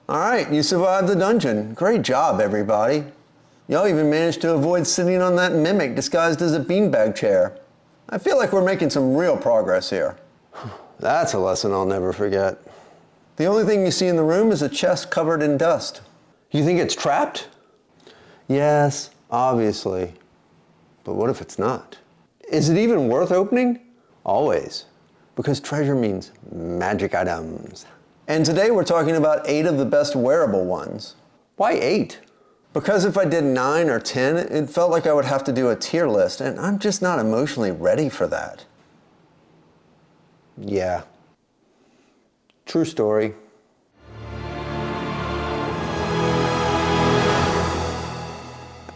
Alright, you survived the dungeon. Great job, everybody. Y'all even managed to avoid sitting on that mimic disguised as a beanbag chair. I feel like we're making some real progress here. That's a lesson I'll never forget. The only thing you see in the room is a chest covered in dust. You think it's trapped? Yes, obviously. But what if it's not? Is it even worth opening? Always. Because treasure means magic items. And today we're talking about 8 of the best wearable ones. Why 8? Because if I did 9 or 10, it felt like I would have to do a tier list, and I'm just not emotionally ready for that. Yeah. True story.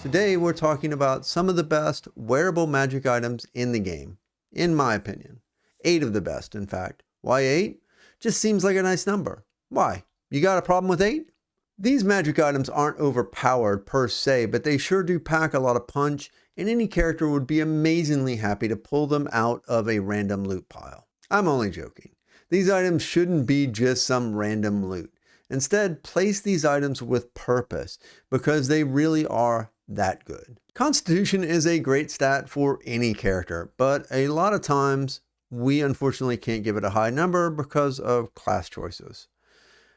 Today we're talking about some of the best wearable magic items in the game, in my opinion. 8 of the best, in fact. Why 8? Just seems like a nice number. Why? You got a problem with 8? These magic items aren't overpowered per se, but they sure do pack a lot of punch, and any character would be amazingly happy to pull them out of a random loot pile. I'm only joking. These items shouldn't be just some random loot. Instead, place these items with purpose, because they really are that good. Constitution is a great stat for any character, but a lot of times we unfortunately can't give it a high number because of class choices.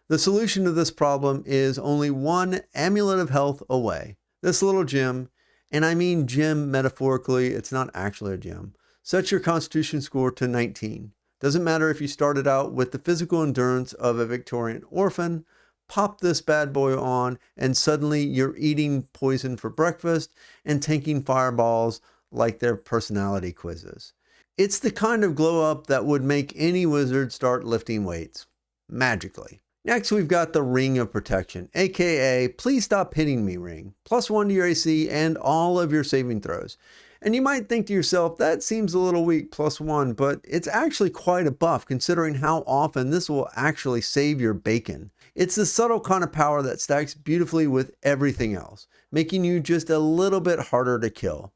The solution to this problem is only one Amulet of Health away. This little gem, and I mean gem metaphorically, it's not actually a gem, sets your Constitution score to 19. Doesn't matter if you started out with the physical endurance of a Victorian orphan, pop this bad boy on, and suddenly you're eating poison for breakfast and tanking fireballs like they're personality quizzes. It's the kind of glow up that would make any wizard start lifting weights. Magically. Next, we've got the Ring of Protection, aka Please Stop Hitting Me ring. +1 to your AC and all of your saving throws. And you might think to yourself, that seems a little weak, +1, but it's actually quite a buff considering how often this will actually save your bacon. It's the subtle kind of power that stacks beautifully with everything else, making you just a little bit harder to kill.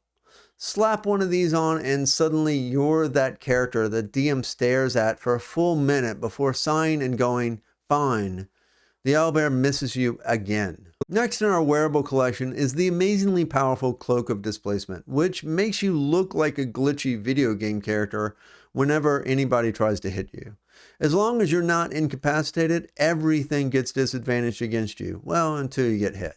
Slap one of these on and suddenly you're that character the DM stares at for a full minute before sighing and going, fine. The owlbear misses you again. Next in our wearable collection is the amazingly powerful Cloak of Displacement, which makes you look like a glitchy video game character whenever anybody tries to hit you. As long as you're not incapacitated, everything gets disadvantaged against you. Well, until you get hit.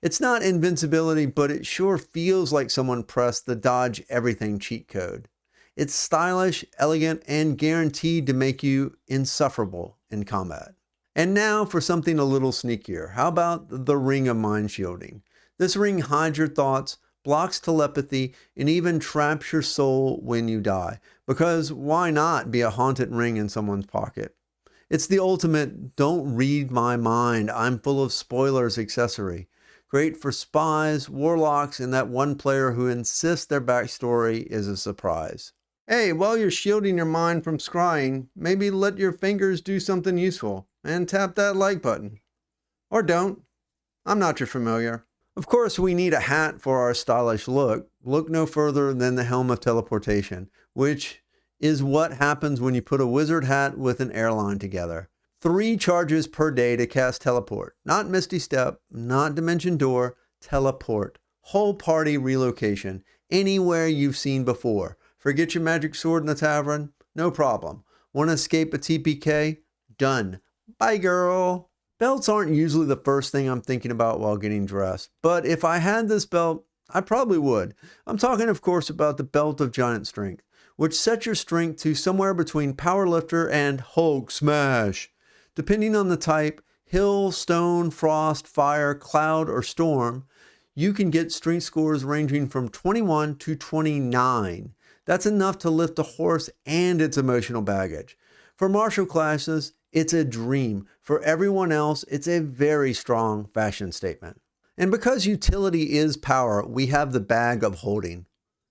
It's not invincibility, but it sure feels like someone pressed the dodge everything cheat code. It's stylish, elegant, and guaranteed to make you insufferable in combat. And now for something a little sneakier. How about the Ring of Mind Shielding? This ring hides your thoughts, blocks telepathy, and even traps your soul when you die. Because why not be a haunted ring in someone's pocket? It's the ultimate don't read my mind, I'm full of spoilers accessory. Great for spies, warlocks, and that one player who insists their backstory is a surprise. Hey, while you're shielding your mind from scrying, maybe let your fingers do something useful and tap that like button. Or don't. I'm not your familiar. Of course, we need a hat for our stylish look. Look no further than the Helm of Teleportation, which is what happens when you put a wizard hat with an airline together. 3 charges per day to cast Teleport. Not Misty Step, not Dimension Door, Teleport. Whole party relocation. Anywhere you've seen before. Forget your magic sword in the tavern? No problem. Want to escape a TPK? Done. Bye, girl. Belts aren't usually the first thing I'm thinking about while getting dressed, but if I had this belt, I probably would. I'm talking, of course, about the Belt of Giant Strength, which sets your strength to somewhere between Powerlifter and Hulk Smash. Depending on the type, Hill, Stone, Frost, Fire, Cloud, or Storm, you can get strength scores ranging from 21 to 29. That's enough to lift a horse and its emotional baggage. For martial classes, it's a dream. For everyone else, it's a very strong fashion statement. And because utility is power, we have the Bag of Holding.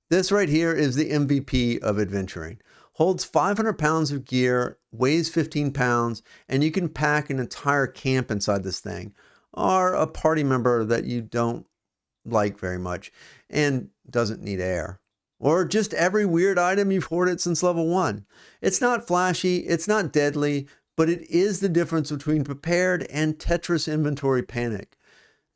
This right here is the MVP of adventuring. Holds 500 pounds of gear, weighs 15 pounds, and you can pack an entire camp inside this thing, or a party member that you don't like very much and doesn't need air. Or just every weird item you've hoarded since level 1. It's not flashy, it's not deadly, but it is the difference between prepared and Tetris inventory panic.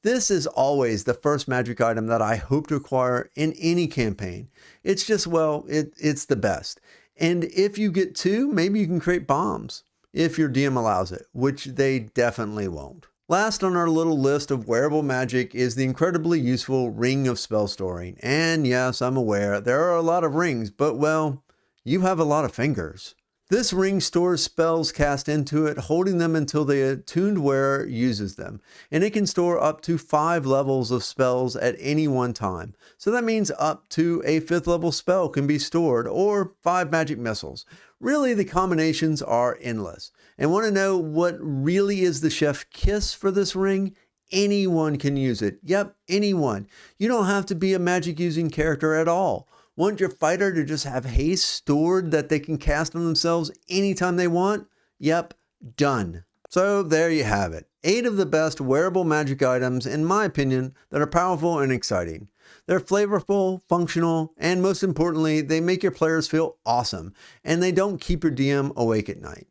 This is always the first magic item that I hope to acquire in any campaign. It's just, well, it's the best. And if you get two, maybe you can create bombs, if your DM allows it, which they definitely won't. Last on our little list of wearable magic is the incredibly useful Ring of Spell Storing. And yes, I'm aware there are a lot of rings, but well, you have a lot of fingers. This ring stores spells cast into it, holding them until the attuned wearer uses them. And it can store up to 5 levels of spells at any one time. So that means up to a 5th level spell can be stored, or 5 magic missiles. Really, the combinations are endless. And want to know what really is the chef kiss for this ring? Anyone can use it. Yep, anyone. You don't have to be a magic using character at all. Want your fighter to just have haste stored that they can cast on themselves anytime they want? Yep, done. So there you have it. 8 of the best wearable magic items, in my opinion, that are powerful and exciting. They're flavorful, functional, and most importantly, they make your players feel awesome, and they don't keep your DM awake at night.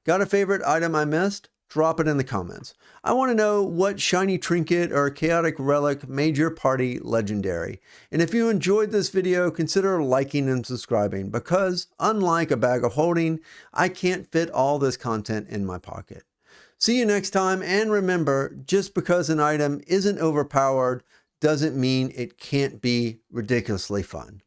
Got a favorite item I missed? Drop it in the comments. I want to know what shiny trinket or chaotic relic made your party legendary. And if you enjoyed this video, consider liking and subscribing, because unlike a bag of holding, I can't fit all this content in my pocket. See you next time, and remember, just because an item isn't overpowered doesn't mean it can't be ridiculously fun.